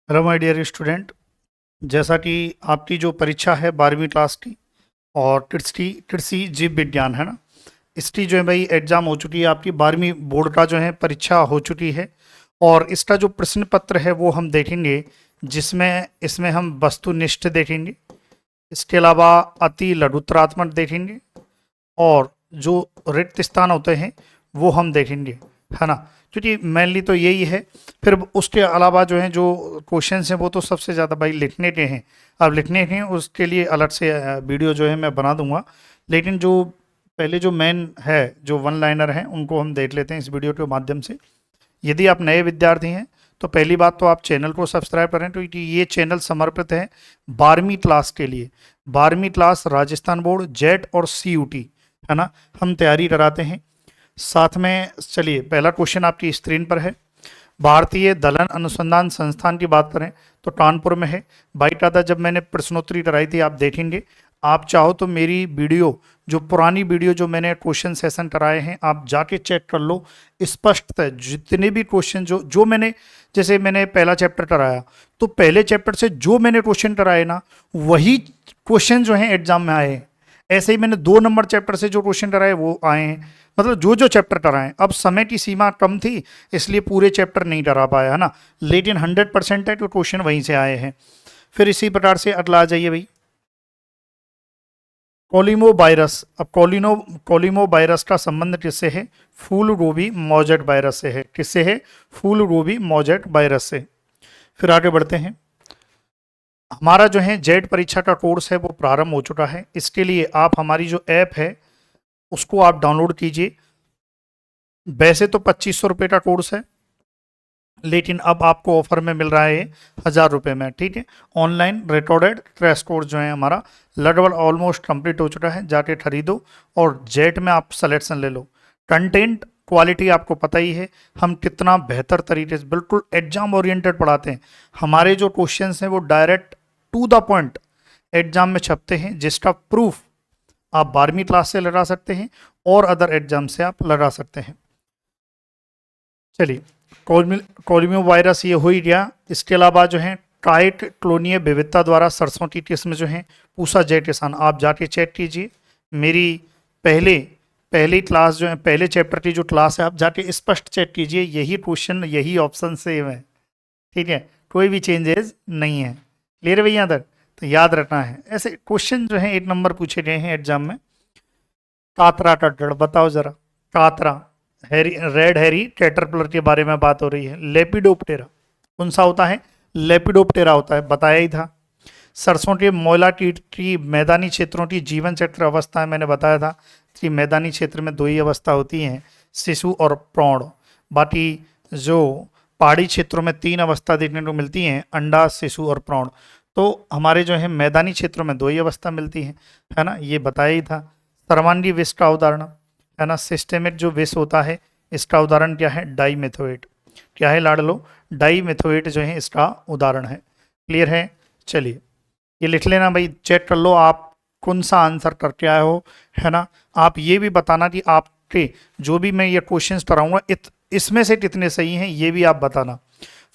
Hello my dear student. जैसा कि आपकी जो परीक्षा है 12वीं क्लास की और टिट्सी जीव विज्ञान है ना, इसकी जो है भाई एग्ज़ाम हो चुकी है। आपकी 12वीं बोर्ड का जो है परीक्षा हो चुकी है और इसका जो प्रश्न पत्र है वो हम देखेंगे, जिसमें इसमें हम वस्तुनिष्ठ देखेंगे। इसके अलावा अति लघुतरात्मक देखेंगे और जो रिक्त स्थान होते हैं वो हम देखेंगे, है ना। क्योंकि मेनली तो यही है। फिर उसके अलावा जो है जो क्वेश्चन हैं वो तो सबसे ज़्यादा भाई लिखने के हैं। अब लिखने के हैं उसके लिए अलग से वीडियो जो है मैं बना दूंगा। लेकिन जो पहले जो मेन है, जो वन लाइनर हैं, उनको हम देख लेते हैं इस वीडियो के माध्यम से। यदि आप नए विद्यार्थी हैं तो पहली बात तो आप चैनल को सब्सक्राइब करें, क्योंकि ये चैनल समर्पित है 12वीं क्लास के लिए। 12वीं क्लास राजस्थान बोर्ड, जेट और सीयूटी, है ना, हम तैयारी कराते हैं साथ में। चलिए, पहला क्वेश्चन आपकी स्क्रीन पर है। भारतीय दलन अनुसंधान संस्थान की बात करें तो कानपुर में है। बाईकाता जब मैंने प्रश्नोत्तरी कराई थी, आप देखेंगे। आप चाहो तो मेरी वीडियो, जो पुरानी वीडियो जो मैंने क्वेश्चन सेशन कराए हैं, आप जाके चेक कर लो। स्पष्ट है जितने भी क्वेश्चन जो जो मैंने, जैसे मैंने पहला चैप्टर कराया तो पहले चैप्टर से जो मैंने क्वेश्चन कराए ना, वही क्वेश्चन जो है एग्जाम में आए हैं। ऐसे ही मैंने 2 नंबर चैप्टर से जो क्वेश्चन कराए वो आए हैं। मतलब जो जो चैप्टर कराए। अब समय की सीमा कम थी इसलिए पूरे चैप्टर नहीं करा पाया, है ना। लेकिन 100% है तो क्वेश्चन वहीं से आए हैं। फिर इसी प्रकार से अगला आ जाइए भाई, कोलिमो वायरस। अब कोलिमो वायरस का संबंध किससे है? फूल गोभी मौजेट वायरस से है। किससे है? फूल गोभी मौजेट वायरस से। फिर आगे बढ़ते हैं। हमारा जो है जेड परीक्षा का कोर्स है वो प्रारंभ हो चुका है। इसके लिए आप हमारी जो ऐप है उसको आप डाउनलोड कीजिए। वैसे तो 2500 रुपये का कोर्स है, लेकिन अब आपको ऑफर में मिल रहा है 1000 रुपये में, ठीक है। ऑनलाइन रिकॉर्डेड क्रैश कोर्स जो है हमारा लगभग ऑलमोस्ट कंप्लीट हो चुका है। जाके खरीदो और जेट में आप सिलेक्शन ले लो। कंटेंट क्वालिटी आपको पता ही है, हम कितना बेहतर तरीके से बिल्कुल एग्जाम ओरिएंटेड पढ़ाते हैं। हमारे जो क्वेश्चंस हैं वो direct to the point exam में छपते हैं, जिसका प्रूफ आप 12वीं क्लास से लगा सकते हैं और अदर एग्जाम से आप लगा सकते हैं। चलिए, कोलिमियो वायरस ये हो ही गया। इसके अलावा जो है टाइट क्लोनीय विविधता द्वारा सरसों की किस्म जो है पूसा जय किसान, आप जाके चेक कीजिए। मेरी पहले पहली क्लास जो है, पहले चैप्टर की जो क्लास है, आप जाके स्पष्ट चेक कीजिए। यही क्वेश्चन, यही ऑप्शन सेम है, ठीक है। कोई भी चेंजेस नहीं है। क्लियर है भैया तक? तो याद रखना है, ऐसे क्वेश्चन जो है 1 नंबर पूछे गए हैं एग्जाम में। कातरा का जड़ बताओ जरा। कातरा, हैरी, रेड हैरी कैटरपिलर के बारे में बात हो रही है। लेपिडोप्टेरा कौन सा होता है? लेपिडोप्टेरा होता है, बताया ही था। सरसों के मोला कीट की मैदानी क्षेत्रों की जीवन चक्र अवस्था है, मैंने बताया था कि मैदानी क्षेत्र में 2 ही अवस्था होती हैं, शिशु और प्रौढ़। बाकी जो पहाड़ी क्षेत्रों में 3 अवस्था देखने को मिलती हैं, अंडा, शिशु और प्रौढ़। तो हमारे जो है मैदानी क्षेत्रों में 2 ही अवस्था मिलती है ना, ये बताया ही था। सर्वांगी विष का उदाहरण, है ना, सिस्टेमिक जो विष होता है इसका उदाहरण क्या है? डाइमेथोएट। क्या है लाडलो? डाइमेथोएट जो है इसका उदाहरण है। क्लियर है? चलिए, ये लिख लेना भाई, चेक कर लो आप कौन सा आंसर करके आए हो, है ना। आप ये भी बताना कि आपके जो भी मैं ये क्वेश्चंस कराऊंगा इसमें से कितने सही हैं, ये भी आप बताना।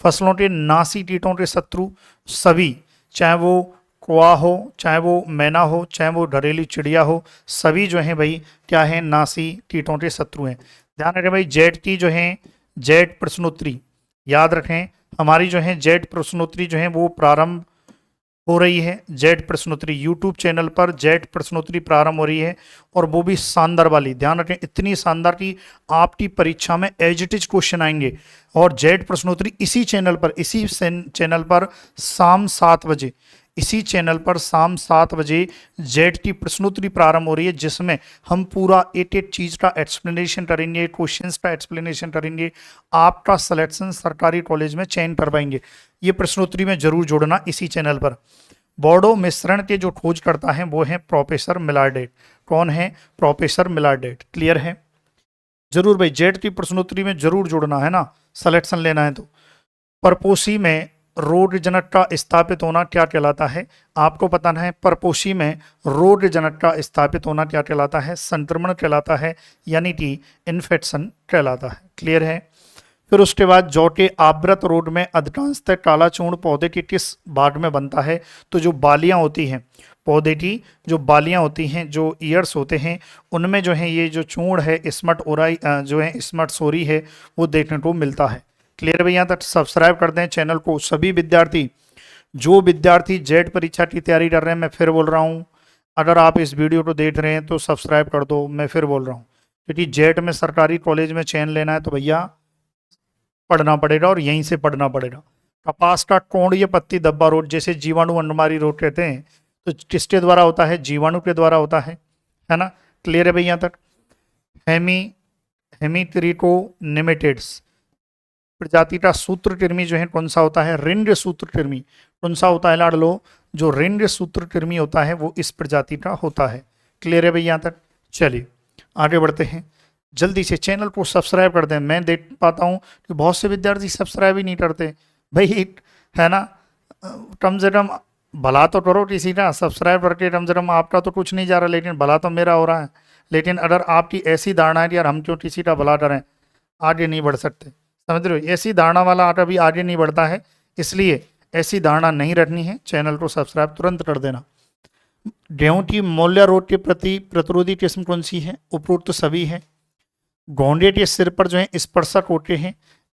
फसलों के नासी कीटों के शत्रु सभी, चाहे वो कौवा हो, चाहे वो मैना हो, चाहे वो घरेलू चिड़िया हो, सभी जो है भाई क्या है? नासी कीटों के शत्रु हैं। ध्यान रखें भाई, जेड की जो है जेड प्रश्नोत्तरी याद रखें। हमारी जो है जेड प्रश्नोत्तरी जो है वो प्रारंभ हो रही है। जेड प्रश्नोत्तरी यूट्यूब चैनल पर जेड प्रश्नोत्तरी प्रारंभ हो रही है, और वो भी शानदार वाली। ध्यान रखें, इतनी शानदार कि आपकी परीक्षा में एज इट इज क्वेश्चन आएंगे। और जेड प्रश्नोत्तरी इसी चैनल पर, इसी चैनल पर शाम 7 बजे, इसी चैनल पर शाम 7 बजे जेड की प्रश्नोत्तरी प्रारंभ हो रही है, जिसमें हम पूरा एक एक चीज का एक्सप्लेनेशन करेंगे, क्वेश्चंस का एक्सप्लेनेशन करेंगे, आपका सिलेक्शन सरकारी कॉलेज में चयन करवाएंगे। ये प्रश्नोत्तरी में जरूर जोड़ना इसी चैनल पर। बोर्डो मिश्रण के जो खोज करता है वो है प्रोफेसर मिलार्डेट। कौन है? प्रोफेसर मिलार्डेट। क्लियर है? जरूर भाई, जेड की प्रश्नोत्तरी में जरूर जोड़ना, है ना, सिलेक्शन लेना है तो। परपोषी में रोग जनक का स्थापित होना क्या कहलाता है? आपको पता है परपोषी में रोग जनक का स्थापित होना क्या कहलाता है? संक्रमण कहलाता है, यानी कि इन्फेक्शन कहलाता है। क्लियर है? फिर उसके बाद जौ के आवृत रोग में अधिकांशतः काला चूर्ण पौधे की किस भाग में बनता है? तो जो बालियां होती हैं पौधे की, जो बालियां होती हैं, जो ईयर्स होते हैं, उनमें जो है ये जो चूर्ण है स्मट ओराई जो है स्मट सोरी है वो देखने को मिलता है। क्लियर भैया? तक सब्सक्राइब कर दें चैनल को सभी विद्यार्थी। जो विद्यार्थी जेट परीक्षा की तैयारी कर रहे हैं, मैं फिर बोल रहा हूँ, अगर आप इस वीडियो को देख रहे हैं तो सब्सक्राइब कर दो। मैं फिर बोल रहा हूँ, क्योंकि जेट में सरकारी कॉलेज में चयन लेना है तो भैया पढ़ना पड़ेगा और यहीं से पढ़ना पड़ेगा। कपास का कोणीय पत्ती धब्बा रोग, जैसे जीवाणु अंडमारी रोग कहते हैं, तो किसके द्वारा होता है? जीवाणु के द्वारा होता है ना? क्लियर है भैया तक? हेमी हेमीट्रिको निमेटेड्स प्रजाति का सूत्रकृमि जो है कौन सा होता है? रिंड सूत्रकृमि। कौन सा होता है लाड लो? जो रिंड सूत्रकृमि होता है वो इस प्रजाति का होता है। क्लियर है भैया तक? चलिए आगे बढ़ते हैं। जल्दी से चैनल को सब्सक्राइब कर दें। मैं देख पाता हूँ कि बहुत से विद्यार्थी सब्सक्राइब ही नहीं करते भाई, है ना? कम से कम भला तो करो किसी का, सब्सक्राइब करके कम से कम आपका तो कुछ नहीं जा रहा, लेकिन भला तो मेरा हो रहा है। लेकिन अगर आपकी ऐसी धारणा है कि यार हम क्यों किसी का भला करें, आगे नहीं बढ़ सकते। समझ रहे हो? ऐसी धारणा वाला आटा भी आगे नहीं बढ़ता है, इसलिए ऐसी धारणा नहीं रखनी है। चैनल को सब्सक्राइब तुरंत कर देना। गेहूं की मोल्ला रोग के प्रति प्रतिरोधी किस्म कौन सी है? उपरोक्त तो सभी है। गोंडे के सिर पर जो है स्पर्शक होते हैं,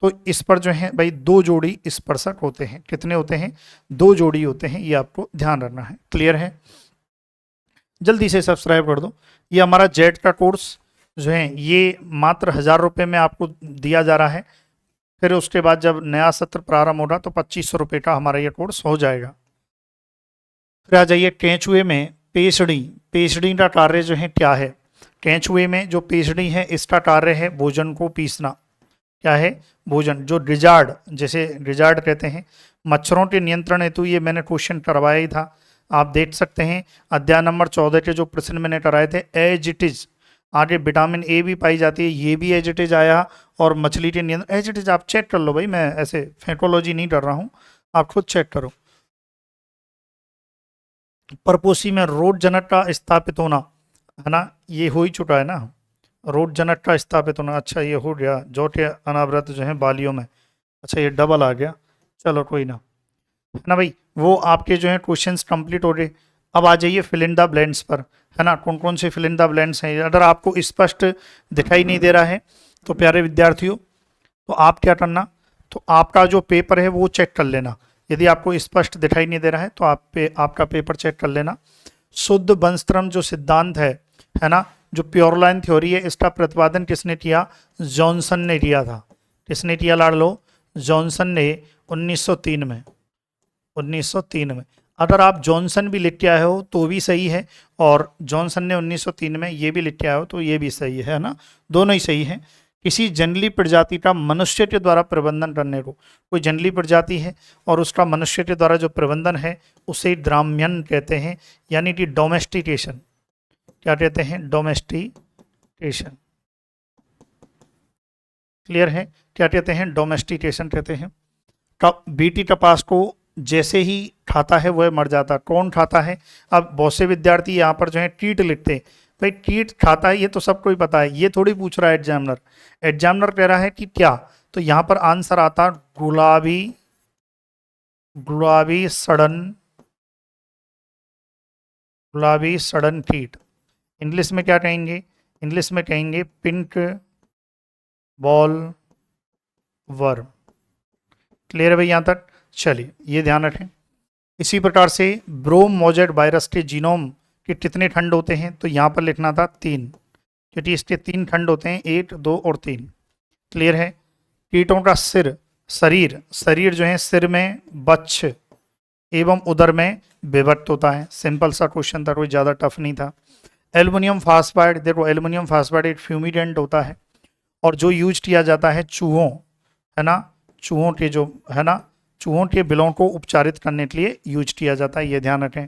तो इस पर जो है भाई 2 जोड़ी स्पर्शक होते हैं। कितने होते हैं? 2 जोड़ी होते हैं, ये आपको ध्यान रखना है। क्लियर है? जल्दी से सब्सक्राइब कर दो। ये हमारा जेट का कोर्स जो है ये मात्र 1000 रुपये में आपको दिया जा रहा है। फिर उसके बाद जब नया सत्र प्रारंभ होगा तो 2500 रुपये का हमारा ये कोर्स हो जाएगा। फिर आ जाइए केंचुए में पेसड़ी। पेसड़ी का कार्य जो है क्या है? केंचुए में जो पेसड़ी है इसका कार्य है भोजन को पीसना। क्या है? भोजन। जो रिजार्ड, जैसे रिजार्ड कहते हैं, मच्छरों के नियंत्रण हेतु, ये मैंने क्वेश्चन करवाया ही था, आप देख सकते हैं अध्याय नंबर 14 के जो प्रश्न मैंने कराए थे। एज इट इज आगे विटामिन ए भी पाई जाती है, ये भी एज इट इज आया। और मछली के नियंत्रण एज इट इज आप चेक कर लो भाई, मैं ऐसे फेटोलॉजी नहीं कर रहा हूँ, आप खुद चेक करो। परपोषी में रोग जनक का स्थापित होना, है ना? ये हो ही चुका है ना, रोग जनक का स्थापित होना। अच्छा ये हो गया जो के अनावृत जो है बालियों में। अच्छा ये डबल आ गया, चलो कोई ना, है ना भाई? वो आपके जो है क्वेश्चंस कंप्लीट हो गए। अब आ जाइए फिल इन द ब्लैंक्स पर, है ना? कौन कौन से फिल इन द ब्लैंक्स हैं? अगर आपको स्पष्ट दिखाई नहीं दे रहा है तो प्यारे विद्यार्थियों, तो आप क्या करना, तो आपका जो पेपर है वो चेक कर लेना। यदि आपको स्पष्ट दिखाई नहीं दे रहा है तो आपका पेपर चेक कर लेना। शुद्ध वंशक्रम जो सिद्धांत है ना, जो प्योर लाइन थ्योरी है, इसका प्रतिपादन किसने किया? जॉनसन ने किया था। किसने किया लाड़ लो? जॉनसन ने 1903 में। 1903 में। अगर आप जॉनसन भी लिख के आए हो तो भी सही है, और जॉनसन ने 1903 में ये भी लिख के आए हो तो ये भी सही है ना? दोनों ही सही है। किसी जंगली प्रजाति का मनुष्य के द्वारा प्रबंधन करने को, कोई जंगली प्रजाति है और उसका मनुष्य के द्वारा जो प्रबंधन है उसे ग्राम्यन कहते हैं, यानी कि डोमेस्टिकेशन। क्या कहते हैं? डोमेस्टिकेशन। क्लियर है? क्या कहते हैं? डोमेस्टिकेशन कहते हैं। बीटी कपास को जैसे ही खाता है वह मर जाता। कौन खाता है? अब बहुत से विद्यार्थी यहाँ पर जो है कीट लिखते हैं। भाई कीट खाता है ये तो सबको ही पता है, ये थोड़ी पूछ रहा है एग्जामिनर। एग्जामिनर कह रहा है कि क्या, तो यहाँ पर आंसर आता गुलाबी, गुलाबी सड़न, गुलाबी सड़न कीट। इंग्लिश में क्या कहेंगे? इंग्लिश में कहेंगे पिंक बॉल वर्म। क्लियर है भाई यहाँ तक? चलिए ये ध्यान रखें। इसी प्रकार से ब्रोम मोजेड वायरस के जीनोम के कितने खंड होते हैं? तो यहाँ पर लिखना था 3, क्योंकि इसके 3 खंड होते हैं, 1, 2 और 3। क्लियर है? कीटों का शरीर जो है सिर में बच्छ एवं उदर में विभक्त होता है। सिंपल सा क्वेश्चन था, कोई ज़्यादा टफ नहीं था। एल्युमिनियम फास्फाइड, देखो एल्युमिनियम फास्फाइड एक फ्यूमिडेंट होता है और जो यूज किया जाता है चूहों, है ना, चूहों के जो, है ना, चूहों के बिलों को उपचारित करने के लिए यूज किया जाता है, ये ध्यान रखें।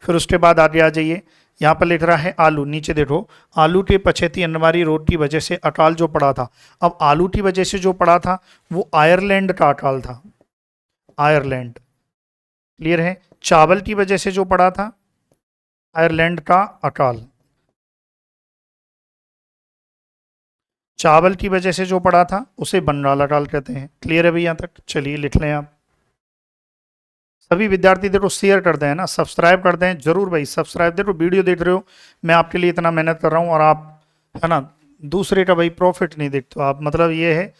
फिर उसके बाद आगे आ जाइए, यहाँ पर लिख रहा है आलू। नीचे देखो, आलू के पछेती अनवारी रोग की वजह से अकाल जो पड़ा था। अब आलू की वजह से जो पड़ा था वो आयरलैंड का अकाल था, आयरलैंड। क्लियर है? चावल की वजह से जो पड़ा था आयरलैंड का अकाल। चावल की वजह से जो पड़ा था उसे बनराला टाल कहते हैं। क्लियर है भाई यहाँ तक? चलिए लिख लें आप। सभी विद्यार्थी देखो शेयर कर दें ना, सब्सक्राइब कर दें जरूर भाई, सब्सक्राइब देखो, वीडियो देख रहे हो, मैं आपके लिए इतना मेहनत कर रहा हूँ और आप, है ना, दूसरे का भाई प्रॉफिट नहीं देखते हो आप, मतलब ये है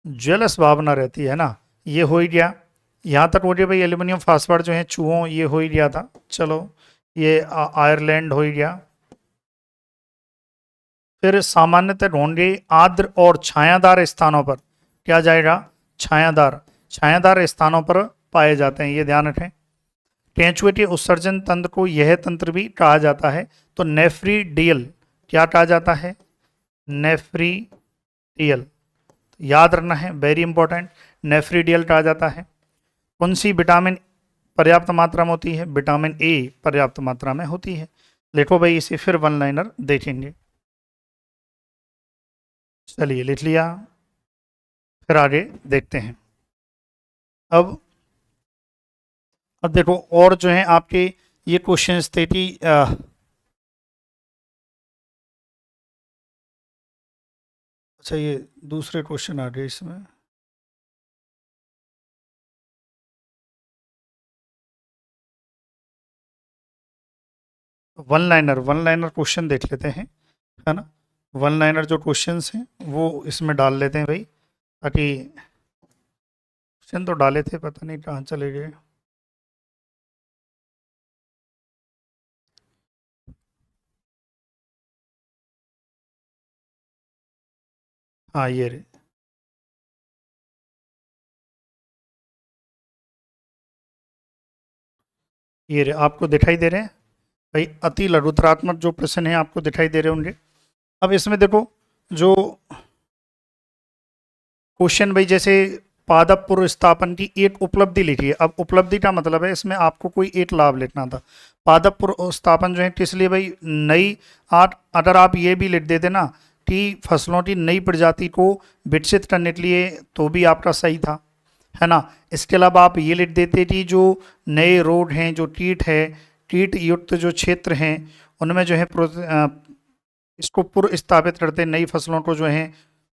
जेलस भावना रहती है ना। ये हो ही गया, यहाँ तक हो गया भाई। एल्यूमिनियम फास्फाइड जो है चूहों, ये हो ही गया था। चलो ये आयरलैंड हो ही गया। फिर सामान्यतः ढूंढे आर्द्र और छायादार स्थानों पर क्या जाएगा? छायादार, छायादार स्थानों पर पाए जाते हैं, ये ध्यान रखें। केंचुए के उत्सर्जन तंत्र को यह तंत्र भी कहा जाता है, तो नेफ्रीडियल क्या कहा जाता है? नेफ्रीडियल, याद रखना है, वेरी इंपॉर्टेंट, नेफ्रीडियल कहा जाता है। कौन सी विटामिन पर्याप्त मात्रा में होती है? विटामिन ए पर्याप्त मात्रा में होती है। लिखो भाई इसे, फिर वन लाइनर देखेंगे। चलिए लिख लिया, फिर आगे देखते हैं। अब अब देखो, और जो है आपके ये क्वेश्चंस थे कि अच्छा ये दूसरे क्वेश्चन आ गए इसमें। वन लाइनर क्वेश्चन देख लेते हैं, है ना। वन लाइनर जो क्वेश्चंस हैं वो इसमें डाल लेते हैं भाई, ताकि क्वेश्चन तो डाले थे, पता नहीं कहाँ चले गए। हाँ ये रे, ये रे आपको दिखाई दे रहे हैं भाई, अति लघुतरात्मक जो प्रश्न है आपको दिखाई दे रहे होंगे। अब इसमें देखो, जो क्वेश्चन भाई, जैसे पादप पूर्व स्थापन की एक उपलब्धि लिखी है। अब उपलब्धि का मतलब है इसमें आपको कोई एक लाभ लिखना था। पादप पूर्व स्थापन जो है किस लिए भाई? नई आठ, अगर आप ये भी लिख देते ना कि फसलों की नई प्रजाति को विकसित करने के लिए, तो भी आपका सही था, है ना। इसके अलावा आप ये लिख देते कि जो नए रोग हैं, जो कीट है, कीट युक्त जो क्षेत्र हैं, उनमें जो है इसको पूर्व स्थापित करते नई फसलों को जो है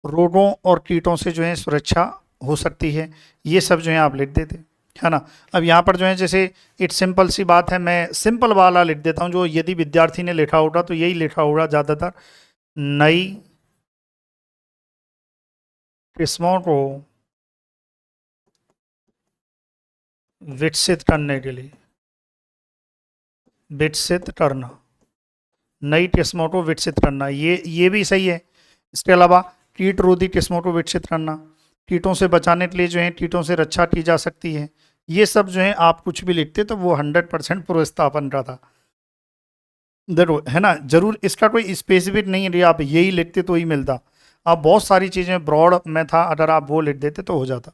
रोगों और कीटों से जो है सुरक्षा हो सकती है। ये सब जो है आप लिख देते, है ना। अब यहाँ पर जो है जैसे एक सिंपल सी बात है, मैं सिंपल वाला लिख देता हूँ, जो यदि विद्यार्थी ने लिखा होगा तो यही लिखा होगा ज़्यादातर। नई किस्मों को विकसित करने के लिए, विकसित करना, नई किस्मों को विकसित करना, ये भी सही है। इसके अलावा कीट रोधी किस्मों को विकसित करना, कीटों से बचाने के लिए जो है कीटों से रक्षा की जा सकती है। ये सब जो है आप कुछ भी लिखते तो वो 100% पूर्वस्थापन का था। देखो है ना, जरूर इसका कोई स्पेसिफिक नहीं है, आप यही लिखते तो ही मिलता। आप बहुत सारी चीज़ें ब्रॉड में था, अगर आप वो लिख देते तो हो जाता।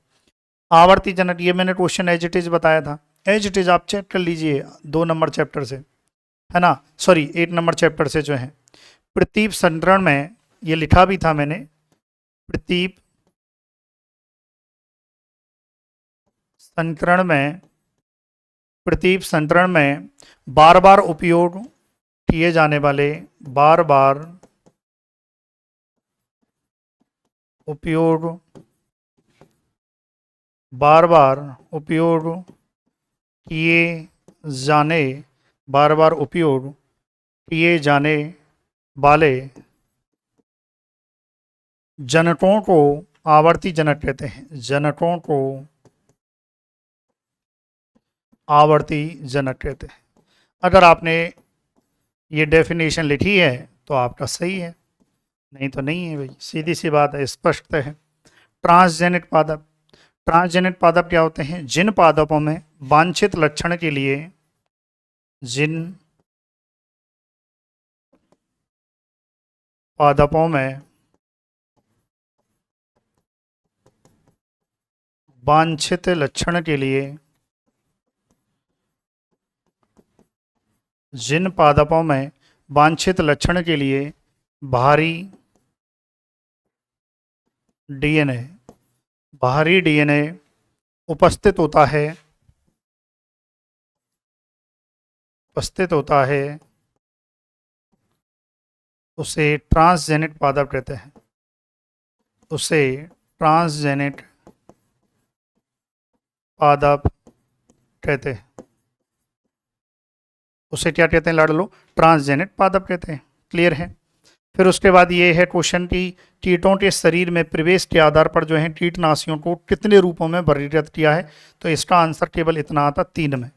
आवर्ती जनक, ये मैंने क्वेश्चन एज इट इज बताया था, एज इट इज आप चेक कर लीजिए 2 नंबर चैप्टर से, है ना, सॉरी 8 नंबर चैप्टर से जो है। प्रतीप संतरण में ये लिखा भी था मैंने, प्रतीप संतरण में, प्रतीप संतरण में बार बार उपयोग किए जाने वाले, बार बार उपयोग, बार बार उपयोग किए जाने, बार बार उपयोग किए जाने वाले जनकों को आवर्ती जनक कहते हैं। जनकों को आवर्ती जनक कहते हैं। अगर आपने ये डेफिनेशन लिखी है तो आपका सही है, नहीं तो नहीं है भाई, सीधी सी बात है, स्पष्ट है। ट्रांसजेनिक पादप, ट्रांसजेनिक पादप क्या होते हैं? जिन पादपों में वांछित लक्षण के लिए, जिन पादपों में वांछित लक्षण के लिए, जिन पादपों में वांछित लक्षण के लिए भारी डीएनए, भारी डीएनए उपस्थित होता है, उपस्थित होता है, उसे ट्रांसजेनिक पादप कहते हैं। उसे ट्रांसजेनिक पादप कहते हैं। उसे क्या कहते हैं लाडलो? ट्रांसजेनिक पादप कहते हैं। क्लियर है? फिर उसके बाद ये है क्वेश्चन की कीटों के शरीर में प्रवेश के आधार पर जो है कीटनाशियों को कितने रूपों में वर्गीकृत किया है? तो इसका आंसर केवल इतना आता, 3 में।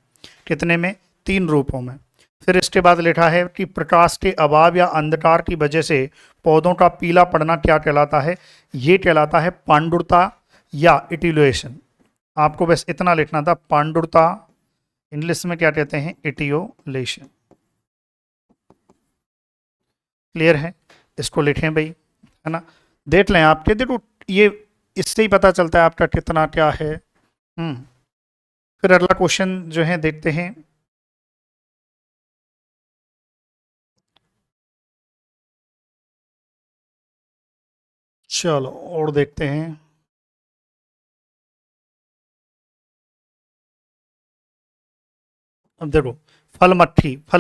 कितने में? 3 रूपों में। फिर इसके बाद लिखा है कि प्रकाश के अभाव या अंधकार की वजह से पौधों का पीला पड़ना क्या कहलाता है? ये कहलाता है पांडुरता या इटिलोएशन। आपको बस इतना लिखना था, पांडुरता, इंग्लिश में क्या कहते हैं? इटियोलेशन। क्लियर है? इसको लिखें भाई, है ना? देख लें आपके, देखो ये इससे ही पता चलता है आपका कितना क्या है। फिर अगला क्वेश्चन जो है देखते हैं। चलो और देखते हैं। अब देखो, फल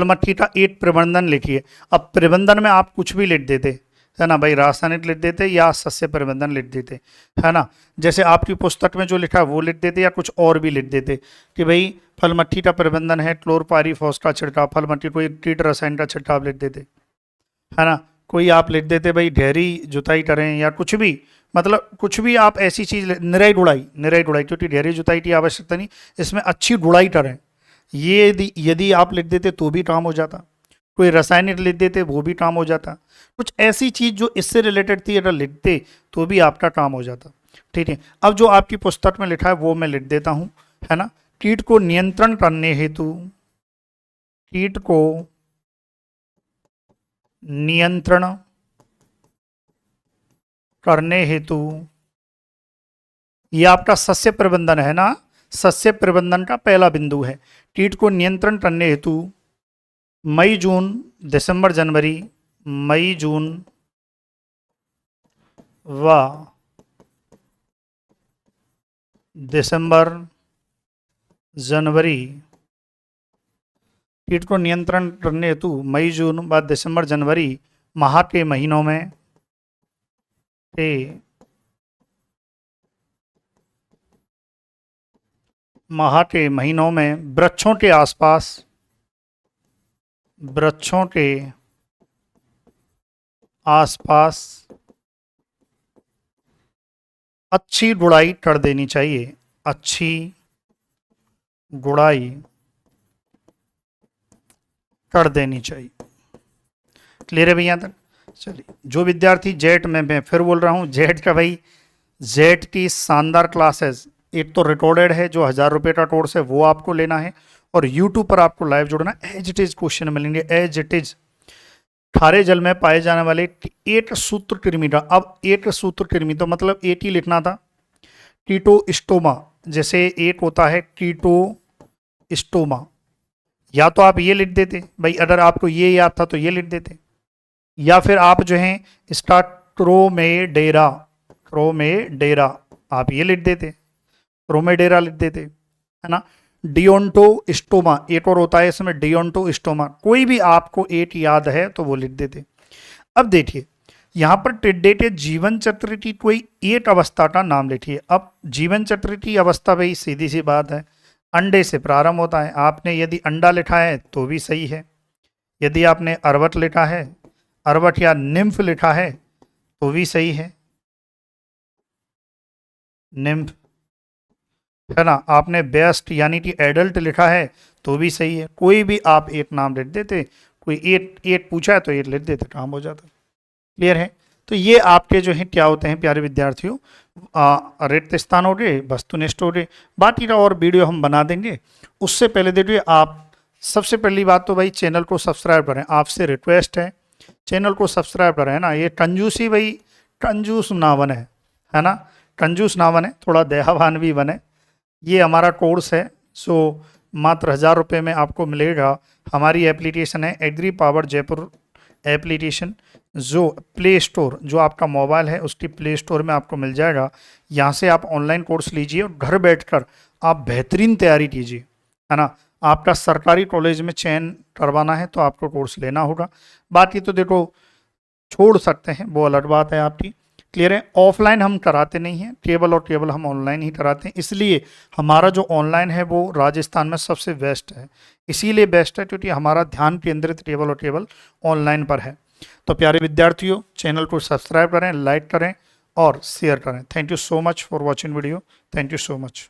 मट्ठी का एक प्रबंधन लिखिए। अब प्रबंधन में आप कुछ भी लिख देते, है ना भाई, रासायनिक लिख देते या सस्य प्रबंधन लिख देते, है ना। जैसे आपकी पुस्तक में जो लिखा है वो लिख देते या कुछ और भी लिख देते कि भाई फलमट्टी का प्रबंधन है क्लोरपायरीफॉस का छिड़काव, फलमट्टी कोई कीट रसायन का छिड़काव लिख देते, है ना। कोई आप लिख देते भाई ढेरी जुताई करें या कुछ भी, मतलब कुछ भी आप ऐसी चीज़, निराई गुड़ाई क्योंकि ढेरी जुताई की आवश्यकता नहीं, इसमें अच्छी गुड़ाई करें, ये यदि आप लिख देते तो भी काम हो जाता। कोई रासायनिक लिख देते वो भी काम हो जाता। कुछ ऐसी चीज़ जो इससे रिलेटेड थी अगर लिखते तो भी आपका काम हो जाता। ठीक है, अब जो आपकी पुस्तक में लिखा है वो मैं लिख देता हूँ, है ना। कीट को नियंत्रण करने हेतु, कीट को नियंत्रण करने हेतु, ये आपका सस्य प्रबंधन है ना, सस्य प्रबंधन का पहला बिंदु है। कीट को नियंत्रण करने हेतु मई जून दिसंबर जनवरी, मई जून व दिसंबर जनवरी, कीट को नियंत्रण करने हेतु मई जून व दिसंबर जनवरी माह के महीनों में वृक्षों के आसपास, वृक्षों के आसपास अच्छी गुड़ाई कर देनी चाहिए, अच्छी गुड़ाई कर देनी चाहिए। क्लियर है भैया तक? चलिए, जो विद्यार्थी जेट में, मैं फिर बोल रहा हूँ जेट का भाई, जेट की शानदार क्लासेस, एक तो रिकॉर्डेड है जो 1000 रुपये का कोर्स है वो आपको लेना है, और यूट्यूब पर आपको लाइव जुड़ना, एज इट इज क्वेश्चन मिलेंगे, एज इट इज। खारे जल में पाए जाने वाले 8 सूत्र कृमि का, अब 8 सूत्र कृमि तो मतलब 8 ही लिखना था। कीटोस्टोमा, जैसे एक होता है कीटोस्टोमा, या तो आप ये लिख देते भाई, अगर आपको ये याद था तो ये लिख देते, या फिर आप जो है इसका क्रोमेडेरा, क्रोमेडेरा आप ये लिख देते, क्रोमेडेरा लिख देते, है ना। डियोंटोस्टोमा एक और होता है इसमें, डियोंटोस्टोमा, कोई भी आपको एक याद है तो वो लिख देते। अब देखिए यहाँ पर टिड्डे के जीवन चक्र की कोई एक अवस्था का नाम लिखिए। अब जीवन चक्र की अवस्था भाई सीधी सी बात है, अंडे से प्रारंभ होता है। आपने यदि अंडा लिखा है तो भी सही है, यदि आपने अर्वट लिखा है, अर्वट या निम्फ लिखा है तो भी सही है, निम्फ, है ना। आपने बेस्ट यानी कि एडल्ट लिखा है तो भी सही है, कोई भी आप एक नाम लिख देते, कोई एक एक पूछा है तो एक लिख देते, काम हो जाता। क्लियर है? तो ये आपके जो है क्या होते हैं प्यारे विद्यार्थियों, रिक्त स्थान हो गए, वस्तुनिष्ठ हो गए। बाकी का और वीडियो हम बना देंगे। उससे पहले देखिए, आप सबसे पहली बात तो भाई चैनल को सब्सक्राइब करें, आपसे रिक्वेस्ट है चैनल को सब्सक्राइब करें, है ना। ये कंजूसी भाई, कंजूस ना बने, है ना, कंजूस ना बने, थोड़ा दयावान भी बने। ये हमारा कोर्स है, सो मात्र 1000 रुपये में आपको मिलेगा। हमारी एप्लीकेशन है एग्री पावर जयपुर एप्लीकेशन, जो प्ले स्टोर, जो आपका मोबाइल है उसकी प्ले स्टोर में आपको मिल जाएगा। यहाँ से आप ऑनलाइन कोर्स लीजिए और घर बैठकर आप बेहतरीन तैयारी कीजिए, है ना। आपका सरकारी कॉलेज में चयन करवाना है तो आपको कोर्स लेना होगा, बाकी तो देखो छोड़ सकते हैं, वो अलग बात है आपकी। क्लियर है। ऑफलाइन हम कराते नहीं हैं, टेबल और टेबल हम ऑनलाइन ही कराते हैं, इसलिए हमारा जो ऑनलाइन है वो राजस्थान में सबसे बेस्ट है। इसीलिए बेस्ट है क्योंकि हमारा ध्यान केंद्रित टेबल और टेबल ऑनलाइन पर है। तो प्यारे विद्यार्थियों, चैनल को सब्सक्राइब करें, लाइक करें और शेयर करें। Thank you so much for watching video. Thank you so much.